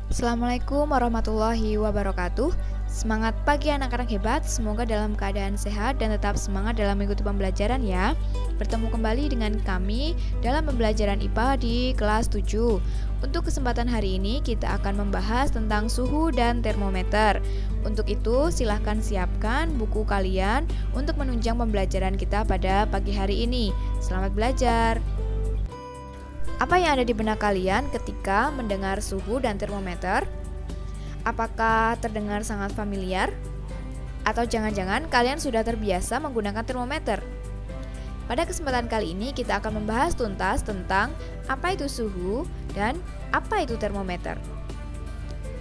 Assalamualaikum warahmatullahi wabarakatuh. Semangat pagi anak-anak hebat, semoga dalam keadaan sehat dan tetap semangat dalam mengikuti pembelajaran ya. Bertemu kembali dengan kami dalam pembelajaran IPA di kelas 7. Untuk kesempatan hari ini kita akan membahas tentang suhu dan termometer. Untuk itu silahkan siapkan buku kalian untuk menunjang pembelajaran kita pada pagi hari ini. Selamat belajar. Apa yang ada di benak kalian ketika mendengar suhu dan termometer? Apakah terdengar sangat familiar? Atau jangan-jangan kalian sudah terbiasa menggunakan termometer? Pada kesempatan kali ini kita akan membahas tuntas tentang apa itu suhu dan apa itu termometer.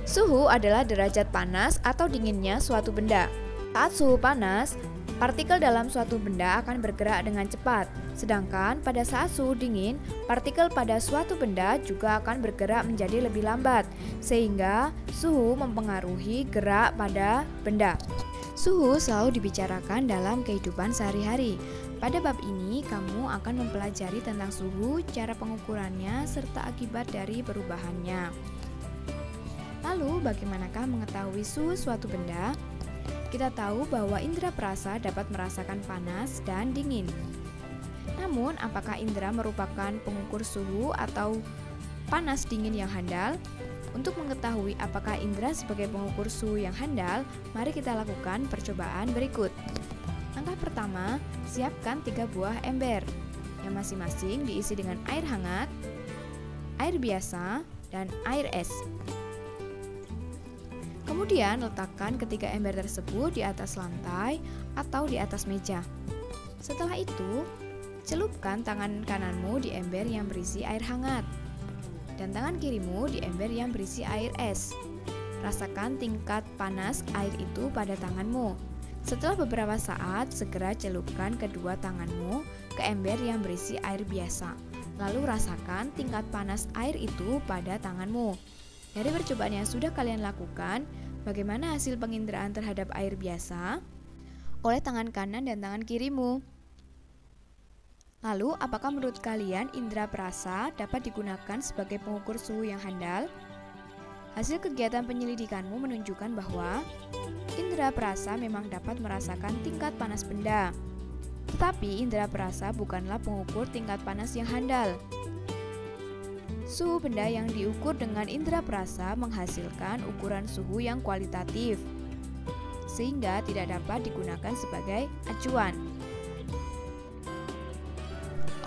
Suhu adalah derajat panas atau dinginnya suatu benda. Saat suhu panas, partikel dalam suatu benda akan bergerak dengan cepat. Sedangkan pada saat suhu dingin, partikel pada suatu benda juga akan bergerak menjadi lebih lambat, sehingga suhu mempengaruhi gerak pada benda. Suhu selalu dibicarakan dalam kehidupan sehari-hari. Pada bab ini, kamu akan mempelajari tentang suhu, cara pengukurannya, serta akibat dari perubahannya. Lalu, bagaimanakah mengetahui suhu suatu benda? Kita tahu bahwa indera perasa dapat merasakan panas dan dingin. Namun, apakah indera merupakan pengukur suhu atau panas dingin yang handal? Untuk mengetahui apakah indera sebagai pengukur suhu yang handal, mari kita lakukan percobaan berikut. Langkah pertama, siapkan 3 buah ember yang masing-masing diisi dengan air hangat, air biasa, dan air es. Kemudian letakkan ketiga ember tersebut di atas lantai atau di atas meja. Setelah itu, celupkan tangan kananmu di ember yang berisi air hangat dan tangan kirimu di ember yang berisi air es. Rasakan tingkat panas air itu pada tanganmu. Setelah beberapa saat, segera celupkan kedua tanganmu ke ember yang berisi air biasa. Lalu rasakan tingkat panas air itu pada tanganmu. Dari percobaan yang sudah kalian lakukan, bagaimana hasil penginderaan terhadap air biasa oleh tangan kanan dan tangan kirimu? Lalu, apakah menurut kalian indera perasa dapat digunakan sebagai pengukur suhu yang handal? Hasil kegiatan penyelidikanmu menunjukkan bahwa indera perasa memang dapat merasakan tingkat panas benda. Tetapi indera perasa bukanlah pengukur tingkat panas yang handal. Suhu benda yang diukur dengan indera perasa menghasilkan ukuran suhu yang kualitatif, sehingga tidak dapat digunakan sebagai acuan.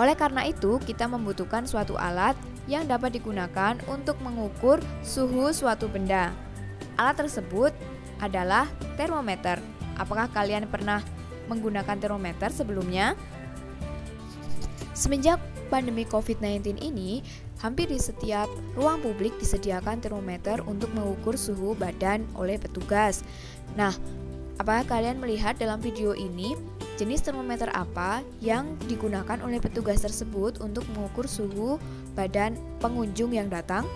Oleh karena itu, kita membutuhkan suatu alat yang dapat digunakan untuk mengukur suhu suatu benda. Alat tersebut adalah termometer. Apakah kalian pernah menggunakan termometer sebelumnya? Semenjak pandemi COVID-19 ini, hampir di setiap ruang publik disediakan termometer untuk mengukur suhu badan oleh petugas. Nah, apakah kalian melihat dalam video ini jenis termometer apa yang digunakan oleh petugas tersebut untuk mengukur suhu badan pengunjung yang datang?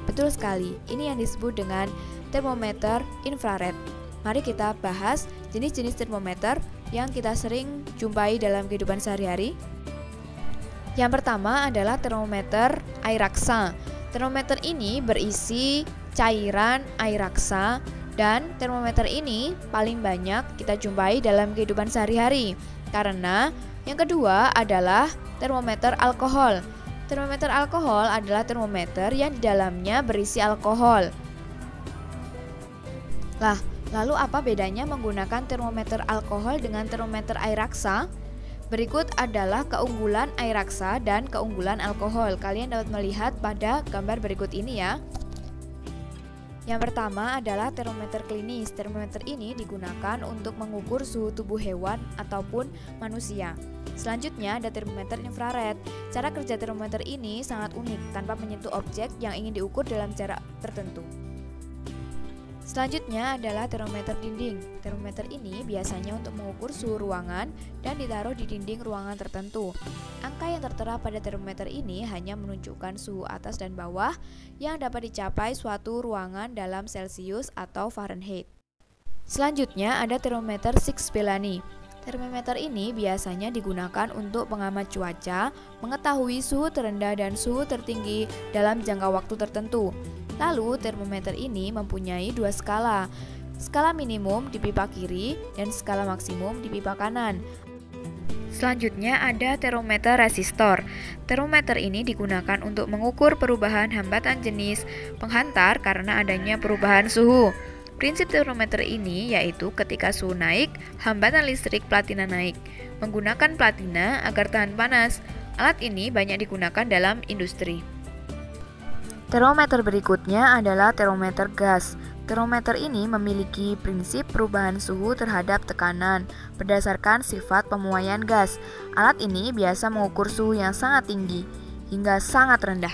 Betul sekali, ini yang disebut dengan termometer infrared. Mari kita bahas jenis-jenis termometer yang kita sering jumpai dalam kehidupan sehari-hari. Yang pertama adalah termometer air raksa. Termometer ini berisi cairan air raksa dan termometer ini paling banyak kita jumpai dalam kehidupan sehari-hari. Karena yang kedua adalah termometer alkohol. Termometer alkohol adalah termometer yang di dalamnya berisi alkohol. Lah, lalu apa bedanya menggunakan termometer alkohol dengan termometer air raksa? Berikut adalah keunggulan air raksa dan keunggulan alkohol. Kalian dapat melihat pada gambar berikut ini ya. Yang pertama adalah termometer klinis. Termometer ini digunakan untuk mengukur suhu tubuh hewan ataupun manusia. Selanjutnya ada termometer infrared. Cara kerja termometer ini sangat unik tanpa menyentuh objek yang ingin diukur dalam jarak tertentu. Selanjutnya adalah termometer dinding. Termometer ini biasanya untuk mengukur suhu ruangan dan ditaruh di dinding ruangan tertentu. Angka yang tertera pada termometer ini hanya menunjukkan suhu atas dan bawah yang dapat dicapai suatu ruangan dalam Celcius atau Fahrenheit. Selanjutnya ada termometer Six Bellani. Termometer ini biasanya digunakan untuk pengamat cuaca, mengetahui suhu terendah dan suhu tertinggi dalam jangka waktu tertentu. Lalu, termometer ini mempunyai dua skala. Skala minimum di pipa kiri dan skala maksimum di pipa kanan. Selanjutnya ada termometer resistor. Termometer ini digunakan untuk mengukur perubahan hambatan jenis penghantar karena adanya perubahan suhu. Prinsip termometer ini yaitu ketika suhu naik, hambatan listrik platina naik. Menggunakan platina agar tahan panas. Alat ini banyak digunakan dalam industri. Termometer berikutnya adalah termometer gas. Termometer ini memiliki prinsip perubahan suhu terhadap tekanan berdasarkan sifat pemuaian gas. Alat ini biasa mengukur suhu yang sangat tinggi hingga sangat rendah.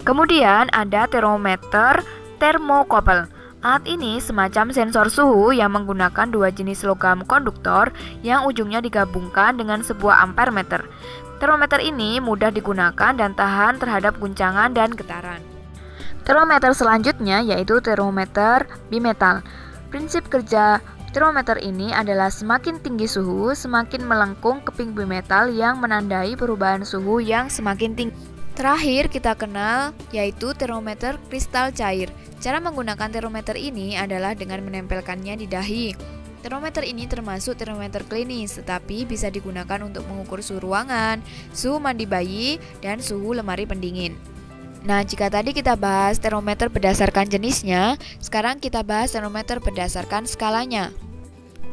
Kemudian ada termometer termokopel. Alat ini semacam sensor suhu yang menggunakan dua jenis logam konduktor yang ujungnya digabungkan dengan sebuah ampermeter. Termometer ini mudah digunakan dan tahan terhadap guncangan dan getaran. Termometer selanjutnya yaitu termometer bimetal. Prinsip kerja termometer ini adalah semakin tinggi suhu, semakin melengkung keping bimetal yang menandai perubahan suhu yang semakin tinggi. Terakhir kita kenal yaitu termometer kristal cair. Cara menggunakan termometer ini adalah dengan menempelkannya di dahi. Termometer ini termasuk termometer klinis, tetapi bisa digunakan untuk mengukur suhu ruangan, suhu mandi bayi, dan suhu lemari pendingin. Nah, jika tadi kita bahas termometer berdasarkan jenisnya, sekarang kita bahas termometer berdasarkan skalanya.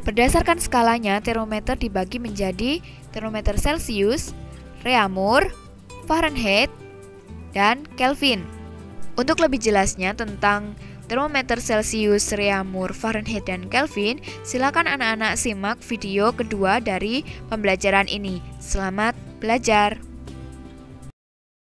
Berdasarkan skalanya, termometer dibagi menjadi termometer Celsius, Reaumur, Fahrenheit, dan Kelvin. Untuk lebih jelasnya tentang termometer Celsius, Reaumur, Fahrenheit, dan Kelvin, silakan anak-anak simak video kedua dari pembelajaran ini. Selamat belajar!